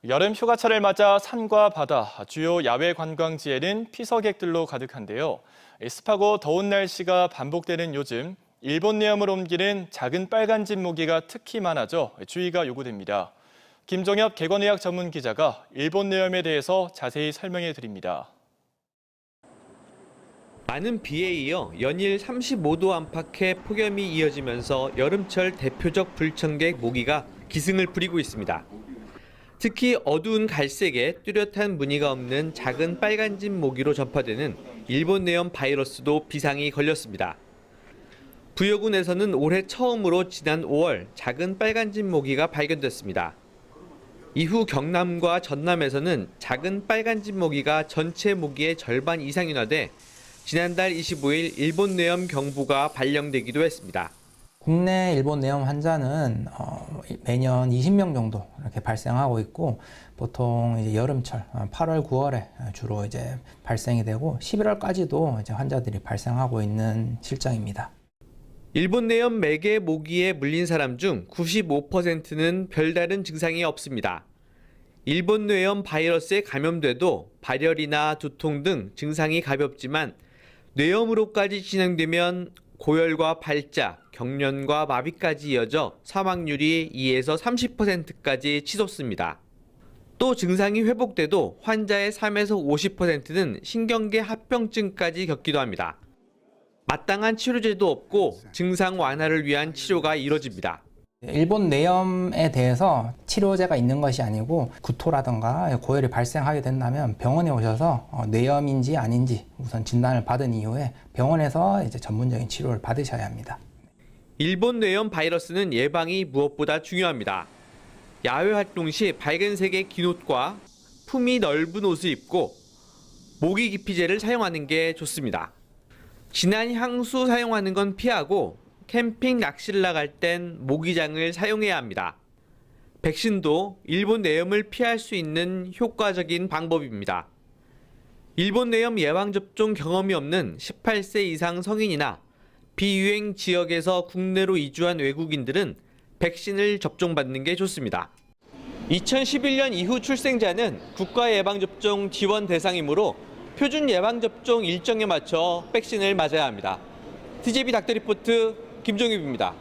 여름 휴가철을 맞아 산과 바다, 주요 야외 관광지에는 피서객들로 가득한데요. 습하고 더운 날씨가 반복되는 요즘, 일본 내염을 옮기는 작은 빨간 집 모기가 특히 많아져 주의가 요구됩니다. 김종엽 객관의학 전문 기자가 일본 내염에 대해서 자세히 설명해 드립니다. 많은 비에 이어 연일 35도 안팎의 폭염이 이어지면서 여름철 대표적 불청객 모기가 기승을 부리고 있습니다. 특히 어두운 갈색에 뚜렷한 무늬가 없는 작은 빨간집 모기로 전파되는 일본 내염 바이러스도 비상이 걸렸습니다. 부여군에서는 올해 처음으로 지난 5월 작은 빨간집 모기가 발견됐습니다. 이후 경남과 전남에서는 작은 빨간집 모기가 전체 모기의 절반 이상이나 돼 지난달 25일 일본 내염 경보가 발령되기도 했습니다. 국내 일본 내염 환자는 매년 20명 정도 이렇게 발생하고 있고, 보통 이제 여름철 8월, 9월에 주로 이제 발생이 되고 11월까지도 이제 환자들이 발생하고 있는 실정입니다. 일본 내염 매개 모기에 물린 사람 중 95%는 별다른 증상이 없습니다. 일본 내염 바이러스에 감염돼도 발열이나 두통 등 증상이 가볍지만 뇌염으로까지 진행되면 고열과 발작, 경련과 마비까지 이어져 사망률이 2에서 30%까지 치솟습니다. 또 증상이 회복돼도 환자의 3에서 50%는 신경계 합병증까지 겪기도 합니다. 마땅한 치료제도 없고 증상 완화를 위한 치료가 이뤄집니다. 일본 내염에 대해서 치료제가 있는 것이 아니고, 구토라든가 고열이 발생하게 된다면 병원에 오셔서 내염인지 아닌지 우선 진단을 받은 이후에 병원에서 이제 전문적인 치료를 받으셔야 합니다. 일본 내염 바이러스는 예방이 무엇보다 중요합니다. 야외 활동 시 밝은 색의 긴 옷과 품이 넓은 옷을 입고 모기 기피제를 사용하는 게 좋습니다. 진한 향수 사용하는 건 피하고 캠핑 낚시를 나갈 땐 모기장을 사용해야 합니다. 백신도 일본 내염을 피할 수 있는 효과적인 방법입니다. 일본 내염 예방접종 경험이 없는 18세 이상 성인이나 비유행 지역에서 국내로 이주한 외국인들은 백신을 접종받는 게 좋습니다. 2011년 이후 출생자는 국가예방접종 지원 대상이므로 표준 예방접종 일정에 맞춰 백신을 맞아야 합니다. TJB 닥터리포트 김종엽입니다.